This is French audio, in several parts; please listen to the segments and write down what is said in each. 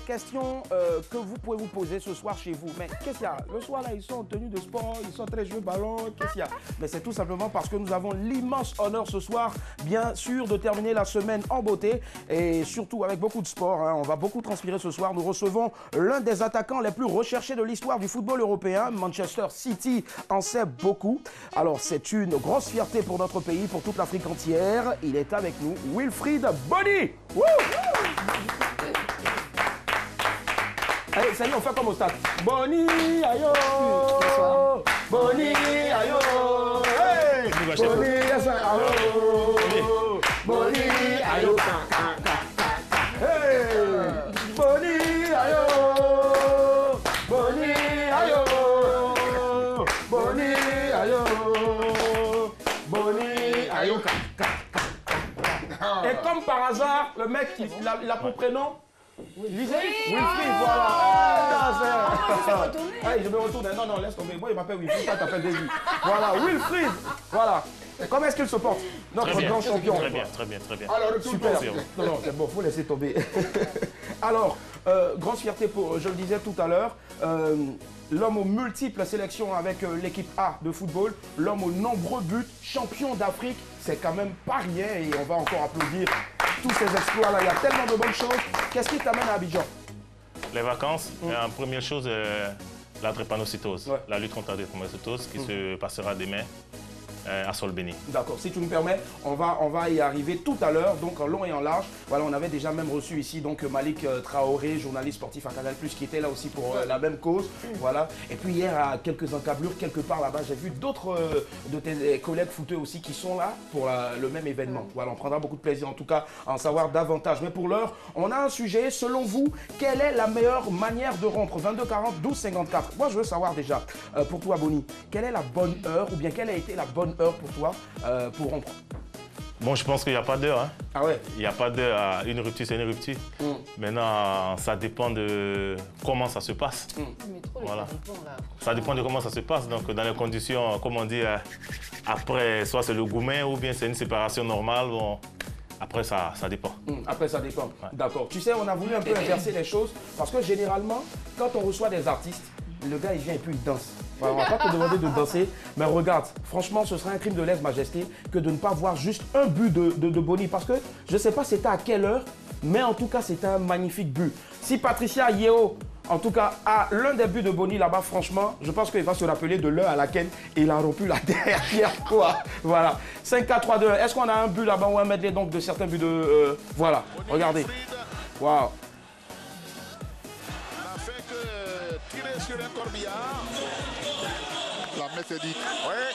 question que vous pouvez vous poser ce soir chez vous. Mais qu'est-ce qu'il y a? Le soir, là, ils sont en tenue de sport, ils sont très joués ballon. Qu'est-ce qu'il y a? Mais c'est tout simplement parce que nous avons l'immense honneur ce soir, bien sûr, de terminer la semaine en beauté et surtout avec beaucoup de sport. Hein. On va beaucoup transpirer ce soir. Nous recevons l'un des attaquants les plus recherchés de l'histoire du football européen. Manchester City en sait beaucoup. Alors, c'est une grosse fierté pour notre pays, pour toute l'Afrique entière. Il est avec nous, Wilfried Bony. Woo! Allez, ça y est, on fait comme au stade. Bony, ayo! Bony, ayo! Hey! Bony, ayo! Bony, ayo! Hey! Bony, ayo! Bony, ayo! Bony, ayo! Bony, ayo! Et comme par hasard, le mec, il a pour prénom Lisez? Wilfried, voilà. Je me retourne. Non, laisse tomber. Moi, il m'appelle Wilfried, toi, t'appelles Daisy. Voilà, Wilfried. Voilà. Comment est-ce qu'il se porte? Notre grand champion. Très bien. Alors, super. Non, c'est bon, faut laisser tomber. Alors, grande fierté pour, je le disais tout à l'heure, l'homme aux multiples sélections avec l'équipe A de football, l'homme aux nombreux buts, champion d'Afrique, c'est quand même pas rien et on va encore applaudir tous ces exploits-là. Il y a tellement de bonnes choses. Qu'est-ce qui t'amène à Abidjan? Les vacances, en première chose, la drépanocytose, la lutte contre la drépanocytose qui se passera demain à Solbeni. D'accord, si tu me permets, on va y arriver tout à l'heure, donc en long et en large. Voilà, on avait déjà même reçu ici donc Malik Traoré, journaliste sportif à Canal+, qui était là aussi pour la même cause. Voilà. Et puis hier, à quelques encablures, quelque part là-bas, j'ai vu d'autres de tes collègues footeux aussi qui sont là pour le même événement. Voilà, on prendra beaucoup de plaisir en tout cas à en savoir davantage. Mais pour l'heure, on a un sujet. Selon vous, quelle est la meilleure manière de rompre? 22 40 12 54. Moi, je veux savoir déjà, pour toi, Bony, quelle est la bonne heure ou bien quelle a été la bonne heure pour toi pour rompre? Bon, je pense qu'il n'y a pas d'heure. Hein. Ah ouais? Il n'y a pas d'heure. Une rupture, c'est une rupture. Maintenant, ça dépend de comment ça se passe. Voilà. Ça dépend de comment ça se passe. Donc, dans les conditions, comme on dit, après, soit c'est le goumen ou bien c'est une séparation normale. Bon, après, ça dépend. Après, ça dépend. Ouais. D'accord. Tu sais, on a voulu un peu inverser les choses parce que généralement, quand on reçoit des artistes, le gars, il vient et puis il danse. Voilà, on ne va pas te demander de danser, mais regarde, franchement, ce serait un crime de lèse-majesté que de ne pas voir juste un but de Bony. Parce que je ne sais pas c'était à quelle heure, mais en tout cas, c'était un magnifique but. Si Patricia Yeo, en tout cas, a l'un des buts de Bony là-bas, franchement, je pense qu'il va se rappeler de l'heure à laquelle il a rompu la dernière fois. Voilà. 5-4-3-2. Est-ce qu'on a un but là-bas ou un medley donc de certains buts de... Voilà, regardez. Waouh. Sur un corbillard. La messe est dite. Ouais.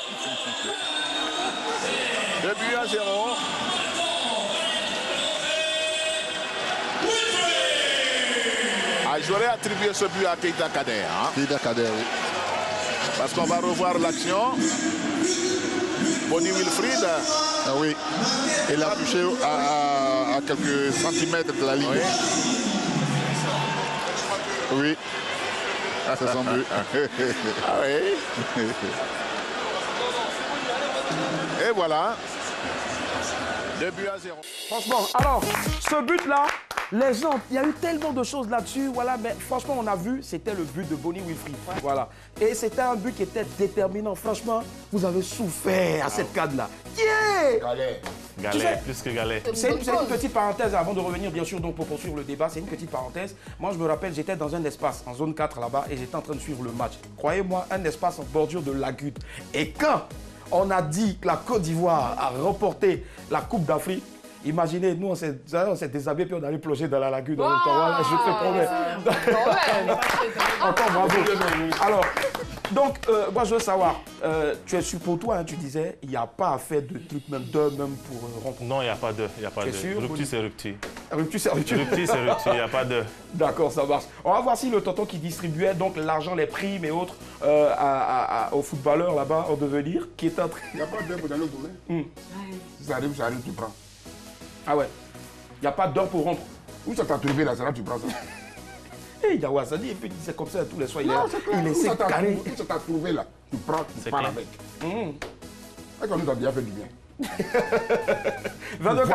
2-0. Ah, j'aurais attribué ce but à Keita Kader. Hein? Keita Kader, oui. Parce qu'on va revoir l'action. Bony Wilfried. Ah oui. Il a touché à quelques centimètres de la ligne. Oui. Ah, c'est son but. Ah oui. Et voilà. 2-0. Franchement, alors, ce but-là, les gens, il y a eu tellement de choses là-dessus, voilà, mais franchement, on a vu, c'était le but de Bony Wilfried. Voilà. Et c'était un but qui était déterminant. Franchement, vous avez souffert à cette cadre-là. Galet, plus que galet. C'est une petite parenthèse avant de revenir, bien sûr, donc pour poursuivre le débat. C'est une petite parenthèse. Moi, je me rappelle, j'étais dans un espace, en zone 4 là-bas, et j'étais en train de suivre le match. Croyez-moi, un espace en bordure de lagune. Et quand on a dit que la Côte d'Ivoire a remporté la Coupe d'Afrique, imaginez, nous, on s'est déshabillés puis on allait plonger dans la lagune. Wow, voilà, je te promets. Encore bravo. Alors, donc, moi, je veux savoir, tu es sûr pour toi, hein, tu disais, il n'y a pas à faire de trucs, même d'heures, même pour rompre. Non, il n'y a pas d'heure. Rupture, c'est rupture. Rupture, c'est rupture. Rupture, c'est rupture, il n'y a pas d'heure. D'accord, ça marche. On va voir si le tonton qui distribuait donc l'argent, les primes et autres aux footballeurs là-bas en devenir, qui est en train... Il n'y a pas d'heure pour dans le domaine. Si ça arrive, tu prends. Ah ouais. Il n'y a pas d'heure pour rompre. Où ça t'a trouvé là, tu prends ça. Et Yawa, ça dit, et puis c'est comme ça tous les soirs. Non, il est carré. Où ça t'a trouvé là, tu prends, tu pars avec. Et qu'on nous a bien fait du bien. 22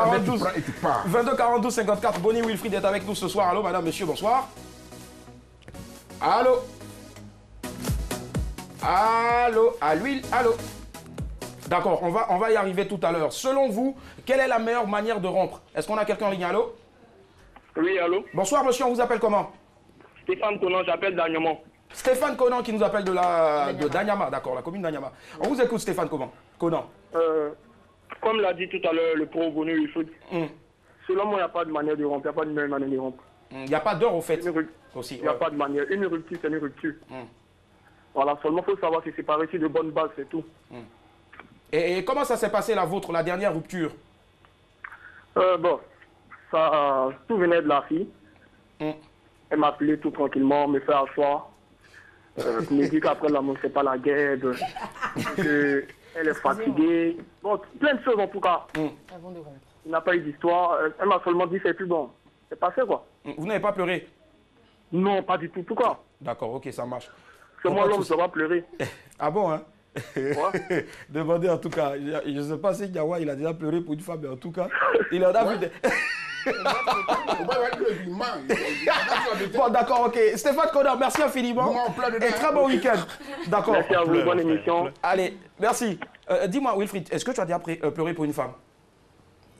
42 54. Bonnie Wilfried est avec nous ce soir. Allô, madame, monsieur, bonsoir. Allô. Allô, à l'huile, allô. D'accord, on va y arriver tout à l'heure. Selon vous, quelle est la meilleure manière de rompre? Est-ce qu'on a quelqu'un en ligne? Allô? Oui, allô? Bonsoir, monsieur, on vous appelle comment? Stéphane Conan, j'appelle d'Anyama. Stéphane Conan qui nous appelle de d'Anyama, d'accord, la commune d'Anyama. On vous écoute, Stéphane Conan. Comme l'a dit tout à l'heure le pro Bonnie Wilfried, selon moi, il n'y a pas de manière de rompre, il n'y a pas de meilleure manière de rompre. Il n'y a pas d'heure, au fait. Il n'y a pas de manière. Une rupture, c'est une rupture. Voilà, seulement il faut savoir se séparer sur de bonnes bases, c'est tout. Et comment ça s'est passé, la vôtre, la dernière rupture? Bon, ça, tout venait de la fille. Elle m'a appelé tout tranquillement, me fait asseoir. Me dit qu'après l'amour, c'est pas la guerre, qu'elle est fatiguée. Bon, plein de choses en tout cas. Avant de rompre. Il n'a pas eu d'histoire. Elle m'a seulement dit c'est plus bon. C'est passé quoi. Vous n'avez pas pleuré? Non, pas du tout. Pourquoi? D'accord, ok, ça marche. C'est moi l'homme, ça va pleurer. Ah bon, hein? Ouais. Demandez en tout cas. Je ne sais pas si Yawa il a déjà pleuré pour une femme, mais en tout cas, il en a vu des... Bon, d'accord, ok. Stéphane Conan, merci infiniment. Et très bon week-end. D'accord. Merci à vous, bonne émission. Allez, merci. Dis-moi, Wilfried, est-ce que tu as déjà pleuré pour une femme?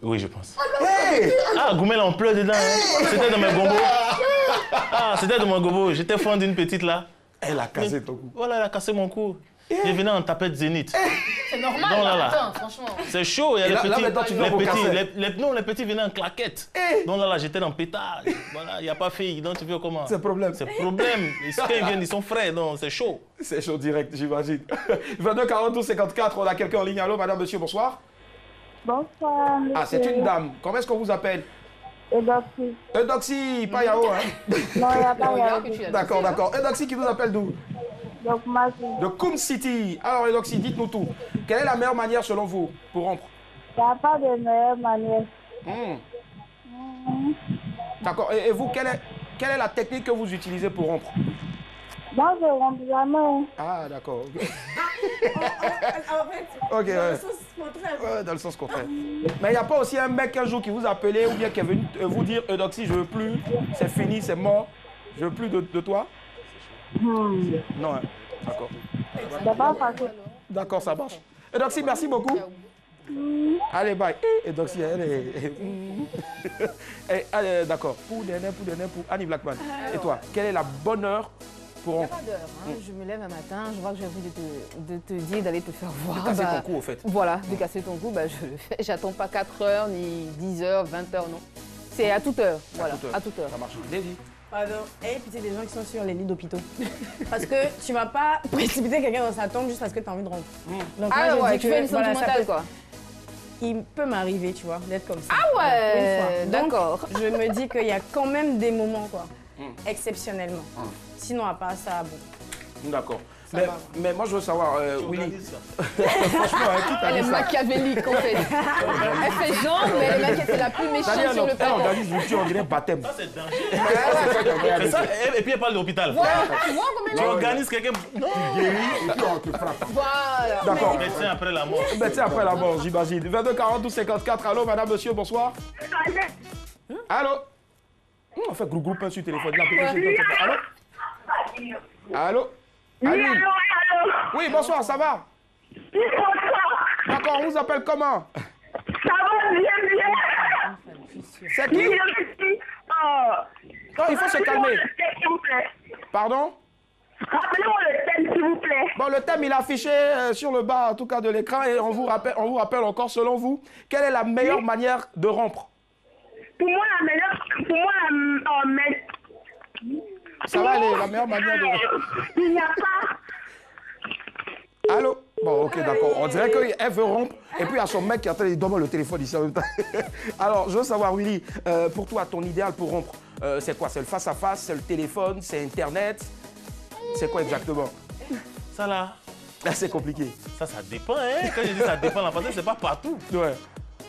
Oui, je pense. Hey! Ah, Goumel, on pleure dedans. Hein. C'était dans mes gombos. Ah, c'était dans mon gombo. J'étais fan d'une petite là. Elle a cassé ton cou. Voilà, elle a cassé mon cou. Je venais en tapette zénith. C'est normal, non, là. Attends, franchement. C'est chaud. Il y a les petits venaient en claquette. Donc là, j'étais dans pétard. Voilà, il n'y a pas fille. Donc tu veux comment? C'est problème. C'est problème. Quand ils viennent, ils sont frais. Donc c'est chaud. C'est chaud direct, j'imagine. 22 42 54, on a quelqu'un en ligne. Allô, madame, monsieur, bonsoir. Bonsoir, monsieur. Ah, c'est une dame. Comment est-ce qu'on vous appelle? Eudoxie. Eudoxie, pas Yao, hein? Non, il n'y a pas Yao. D'accord, d'accord. Eudoxie qui nous appelle d'où? Donc, de Koum City. Alors, Eudoxie, dites-nous tout. Quelle est la meilleure manière, selon vous, pour rompre? Il n'y a pas de meilleure manière. D'accord. Et vous, quelle est la technique que vous utilisez pour rompre? Moi, je romps jamais. Ah, d'accord. En fait, okay, dans le sens contraire. Ouais, dans le sens contraire. Mais il n'y a pas aussi un mec un jour qui vous a appelé ou bien qui est venu vous dire Eudoxie, je veux plus, c'est fini, c'est mort, je veux plus de toi? Non, hein. D'accord. C'est pas facile. D'accord, ça marche. Eudoxie, merci beaucoup. Allez, bye. Eudoxie, elle est... Allez, d'accord. Pour Annie Blackman. Et toi, quelle est la bonne heure pour... Il n'y a pas d'heure. Hein. Je me lève un matin, je vois que j'ai envie de te dire d'aller te faire voir. De casser ton cou, au fait. Voilà, de casser ton cou, je le fais. J'attends pas 4 heures, ni 10 heures, 20 heures, non. C'est à toute heure. Voilà, à toute heure. Ça marche. Daisy. Pardon. Et puis c'est des gens qui sont sur les lits d'hôpitaux. Parce que tu vas pas précipiter quelqu'un dans sa tombe juste parce que tu as envie de rompre. Donc, ah moi, ouais, tu fais une sentimentale quoi. Il peut m'arriver, tu vois, d'être comme ça. Ah ouais, d'accord. Je me dis qu'il y a quand même des moments, quoi, exceptionnellement. Sinon, à part ça, bon. D'accord. Mais moi, je veux savoir, Willy. Franchement, qui t'a dit ça? Elle est machiavélique, en fait. Elle fait genre, mais elle est c'est la plus méchante sur le plateau. Elle organise rupture, on dirait baptême. Ça, c'est dangereux. Et puis, elle parle de l'hôpital. Voilà, tu vois comment tu organises quelqu'un. Non. Tu guéris et puis on te frappe. Voilà. D'accord. Médecin après la mort. Médecin après la mort, j'imagine. 22 42 54. Allô, madame, monsieur, bonsoir. Allô? On fait groupe sur le téléphone. Allô? Allô? Oui, allô, allô. Oui, bonsoir, ça va? Oui, bonsoir. D'accord, on vous appelle comment? Ça va bien, bien. C'est qui? Non, il faut se calmer. S'il vous plaît. Pardon? Rappelez-moi le thème, s'il vous plaît. Bon, le thème, il est affiché sur le bas, en tout cas, de l'écran. Et on vous rappelle encore, selon vous, quelle est la meilleure manière de rompre? Pour moi, la meilleure... Pour moi, ça va aller, la meilleure manière de rompre. Il n'y a pas... Allô? Bon, ok, d'accord. On dirait qu'elle veut rompre. Et puis, il y a son mec qui est en train de lui donner le téléphone ici en même temps. Alors, je veux savoir, Willy, pour toi, ton idéal pour rompre, c'est quoi? C'est le face-à-face, c'est le téléphone, c'est Internet? C'est quoi exactement? Ça là. Là, c'est compliqué. Ça dépend, hein. Quand je dis ça dépend, parce que c'est pas partout. Ouais.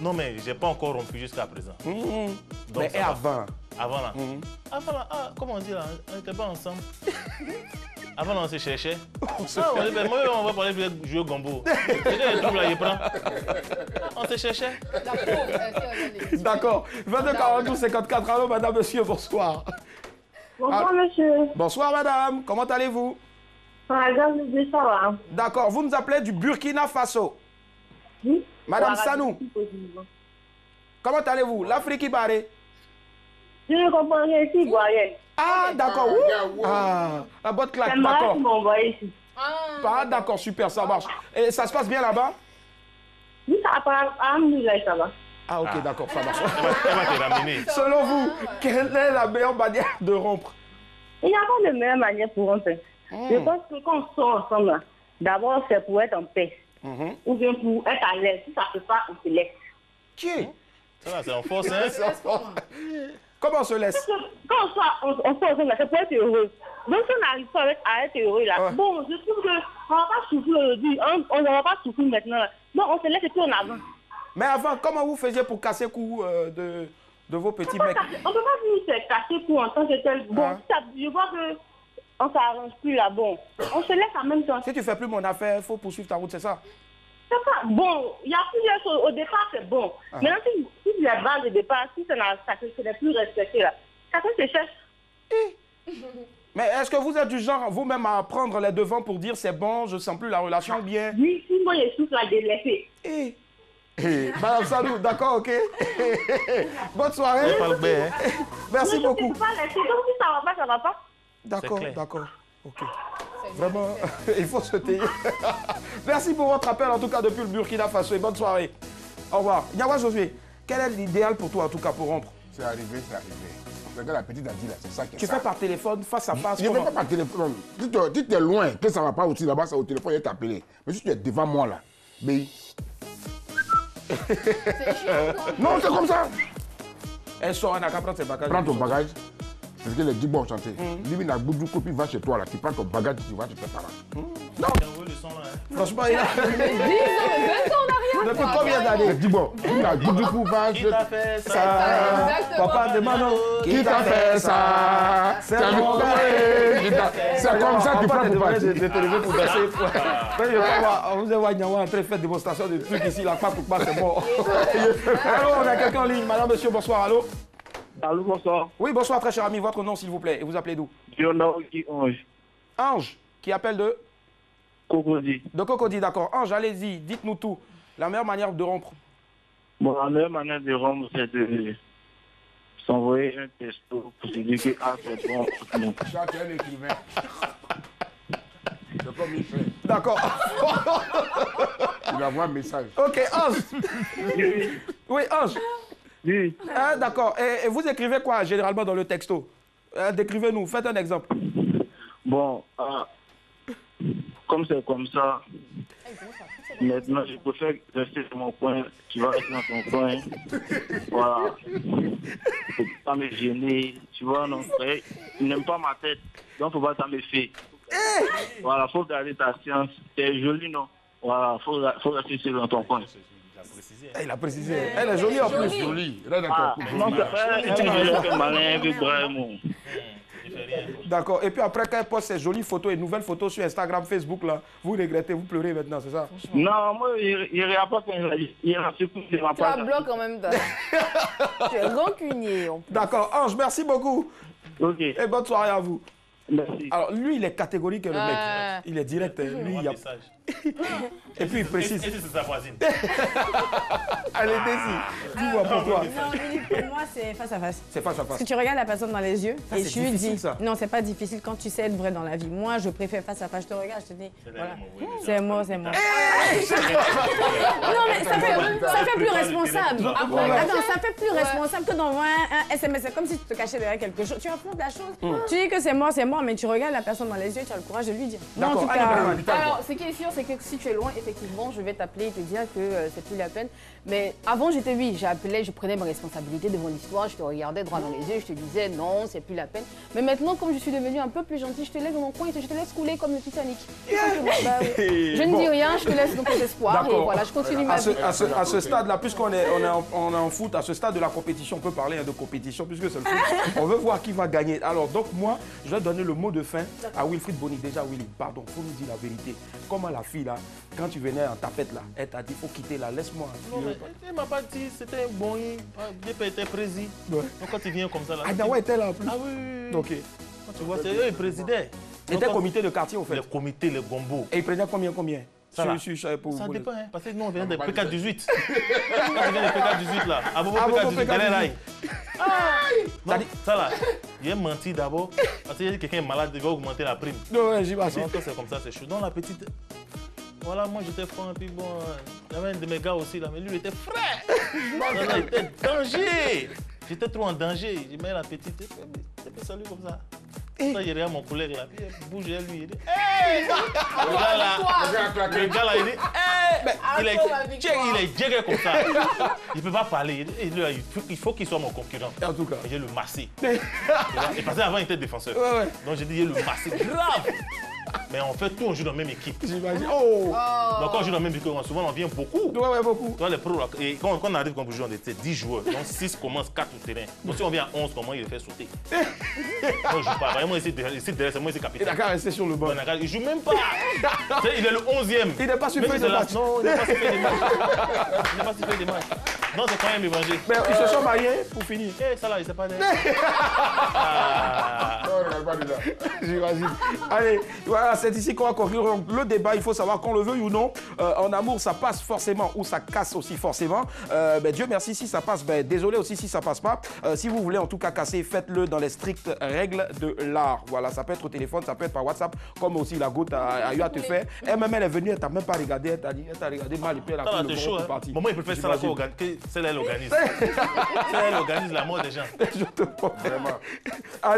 Non, mais j'ai pas encore rompu jusqu'à présent. Donc, mais et avant? Avant là. Avant là, comment on dit là? On n'était pas ensemble. Avant, on se cherchait. Moi, on va parler de jouer au gombo. On se cherchait. D'accord. 22 42 54. Allô, madame, monsieur, bonsoir. Bonsoir, monsieur. Bonsoir, madame. Comment allez-vous? Ça va. D'accord. Vous nous appelez du Burkina Faso. Oui. Madame Sanou. Comment allez-vous? L'Afrique qui barre. Je ne comprends rien ici, Ivoirien. Ah, d'accord. Ah, la boîte claque. C'est moi D'accord. qui m'a envoyé ici. Ah, d'accord, super, ça marche. Et ça se passe bien là-bas? Oui, ça va. Ah, ok, d'accord, ça marche. Elle va te ramener. Selon vous, quelle est la meilleure manière de rompre? Il n'y a pas de meilleure manière pour rompre. Je pense que quand on sort ensemble, d'abord, c'est pour être en paix. Ou bien pour être à l'aise. Si ça ne fait pas, on se laisse. Qui? Ça, c'est en force, hein? Comment on se laisse? Quand on sort ensemble, c'est pour être heureux. Donc, si on n'arrive pas à être heureux, là, bon, je trouve qu'on ne va pas souffrir aujourd'hui. On ne va pas souffrir maintenant. Là. Non, on se laisse et puis on avance. Mais avant, comment vous faisiez pour casser le cou de vos petits mecs? On ne peut pas dire c'est casser le cou en tant que tel. Bon, je vois qu'on ne s'arrange plus là. Bon, on se laisse en même temps. Si tu ne fais plus mon affaire, il faut poursuivre ta route, c'est ça? C'est ça. Bon, il y a plusieurs choses. Au départ, c'est bon. Maintenant, si les bases de départ, si ça n'est plus respecté, là, chacun se cherche. Mais est-ce que vous êtes du genre, vous-même, à prendre les devants pour dire c'est bon, je ne sens plus la relation bien? Oui, si moi, je souffle à délaisser. Madame Salou, d'accord, ok. Bonne soirée. Merci beaucoup. Je ne peux pas laisser. Donc, si ça ne va pas, ça ne va pas. D'accord, d'accord. Ok. Vraiment, il faut se taire. Merci pour votre appel, en tout cas, depuis le Burkina Faso. Et bonne soirée. Au revoir. Yawa Josué, quel est l'idéal pour toi, en tout cas, pour rompre? C'est arrivé, c'est arrivé. Regarde la petite a dit là, c'est ça qui est Tu fais par téléphone, face à face? Je ne fais pas par téléphone. Si tu es loin, que ça ne va pas aussi là-bas, c'est au téléphone, il va t'appeler. Mais si tu es devant moi là, mais... Non, c'est comme ça. Elle sort, elle n'a qu'à prendre ses bagages. Prends ton bagage. Parce que les 10 bons chanter. Lui, il a boudou copie, va chez toi là. Tu prends ton bagage, tu vas, tu prépares. Non. Franchement, il a. 10 ans en arrière. Depuis combien d'années? Dis bon, il a boudou va chez toi. Papa de Manon. Qui t'a fait ça? C'est comme ça que tu prends pour partir. De télévision pour danser. On vous voit Nyawa en train de faire démonstration de trucs ici, là, pas pour pas, c'est bon. Allô, on a quelqu'un en ligne. Madame, monsieur, bonsoir, allô? Allô, bonsoir. Oui, bonsoir, très cher ami. Votre nom, s'il vous plaît. Et vous appelez d'où? Ange. Ange, qui appelle de? Cocody. De Cocody, d'accord. Ange, allez-y, dites-nous tout. La meilleure manière de rompre? Bon, la meilleure manière de rompre, c'est de s'envoyer un texto pour se dire que c'est bon. Ça, tu es un écrivain. C'est comme il fait. D'accord. Il envoie un message. Ok, Ange. Oui, Ange. Oui. Ah, d'accord. Et vous écrivez quoi généralement dans le texto? Décrivez-nous, faites un exemple. Bon, comme c'est comme ça, maintenant je préfère rester dans mon coin, tu vas rester dans ton coin. Voilà. Faut pas me gêner, tu vois, non, il n'aime pas ma tête, donc faut pas me faire. Voilà, faut garder ta science, t'es joli, non? Voilà, faut rester seul dans ton coin. Il a précisé. Elle est jolie en plus. Jolie. Non, c'est pas malin, vraiment. D'accord. Et puis après, quand elle poste ses jolies photos et nouvelles photos sur Instagram, Facebook, là, vous regrettez, vous pleurez maintenant, c'est ça? Non, moi, il n'y a pas quand il a surtout qu'il m'a pas. Tu bloques en même temps. Tu es rancunier. D'accord. Ange, merci beaucoup. Ok. Et bonne soirée à vous. Merci. Alors, lui, il est catégorique, le mec. Il est direct. Lui, il y a... Et puis, il précise. Et si c'est sa voisine? Allez, Desi, dis-moi pour toi. Non, Lily, pour moi, c'est face à face. C'est face à face. Parce que tu regardes la personne dans les yeux et tu lui dis. Ça. Non, c'est pas difficile quand tu sais être vrai dans la vie. Moi, je préfère face à face. Je te regarde, je te dis. Voilà. C'est moi, c'est moi. Non, mais ça fait plus responsable. Attends, ça fait plus responsable que d'envoyer un SMS. C'est comme si tu te cachais derrière quelque chose. Tu affrontes la chose. Tu dis que c'est mort, mais tu regardes la personne dans les yeux, tu as le courage de lui dire. Non, en tout cas. Alors, ce qui est sûr, c'est que si tu es loin, effectivement, je vais t'appeler et te dire que c'est plus la peine. Mais avant, j'appelais, je prenais mes responsabilités devant l'histoire, je te regardais droit dans les yeux, je te disais non, c'est plus la peine. Mais maintenant, comme je suis devenue un peu plus gentille, je te laisse dans mon coin et je te laisse couler comme le Titanic. Bah, oui. Je ne dis rien, je te laisse dans tes espoirs et voilà, je continue ma vie. À ce stade, stade là, puisqu'on est en foot, à ce stade de la compétition, on peut parler de compétition puisque c'est le foot. On veut voir qui va gagner. Alors donc moi, je vais donner le mot de fin à Wilfried Bony. Déjà Willy, pardon, il faut nous dire la vérité. Comment la fille là, quand tu venais en tapette là, elle t'a dit il faut quitter là, laisse-moi. Non mais elle m'a pas dit, c'était un bon, il était président. Ouais. Donc quand il vient comme ça là. Ah Dawa était là en plus. Ah oui. Ok. Quand tu vois, c'est eux, ils présidaient. Il était comité de quartier au fait. Le comité, le gombo. Et il prenait combien Ça dépend, hein, parce que nous on vient des PK18. Quand on vient des PK18 là, à Bobo PK18, elle est là. Non, ça là, il a menti d'abord, parce qu'il a dit que quelqu'un est malade, il va augmenter la prime. Non, ouais, j'imagine. Donc quand c'est comme ça, c'est chaud. Donc la petite, voilà, moi j'étais franc, puis bon, il y avait un de mes gars aussi là, mais lui il était frais. Il était danger. J'étais trop en danger. J'ai mis la petite, elle fait salut comme ça. Ça, il regarde mon collègue là, puis il bouge et lui, il dit hey! Le gars là, il dit hey! Il est djégé comme ça. Il ne peut pas parler. Il faut qu'il soit mon concurrent. En tout cas. Et j'ai le massé. Et parce qu'avant, il était défenseur. Donc j'ai dit, il le massé grave. Mais on fait tout, on joue dans la même équipe. J'imagine. Oh! Donc quand on joue dans la même équipe, souvent on vient beaucoup. Ouais, beaucoup. Toi, les pros, et quand on arrive, quand on joue, on était 10 joueurs. Donc 6 commencent 4 au terrain. Donc si on vient à 11, comment il le fait sauter? Non, je joue pas. Vraiment, ici derrière, c'est moi, c'est capitaine. Il n'a qu'à rester sur le banc. Il joue même pas. Il est le 11e. Il n'est pas sur feuille de match. Non, il n'est pas sur feuille de match. Il n'est pas sur feuille de match. Non, c'est quand même évangile. Mais ils se sont mariés pour finir. Eh, ça là, il ne sait pas. J'imagine. Allez, voilà, c'est ici qu'on va conclure le débat. Il faut savoir qu'on le veuille ou non. En amour, ça passe forcément ou ça casse aussi forcément. Dieu merci si ça passe. Désolé aussi si ça passe pas. Si vous voulez en tout cas casser, faites-le dans les strictes règles de l'art. Voilà, ça peut être au téléphone, ça peut être par WhatsApp, comme aussi la goutte a eu à te faire. Elle-même, elle est venue, elle t'a même pas regardé, elle t'a regardé mal et puis elle a pris le bon pour partir. Moi, il préfère ça que c'est là, elle organise. C'est elle organise la mort des gens. Je te prends. Vraiment.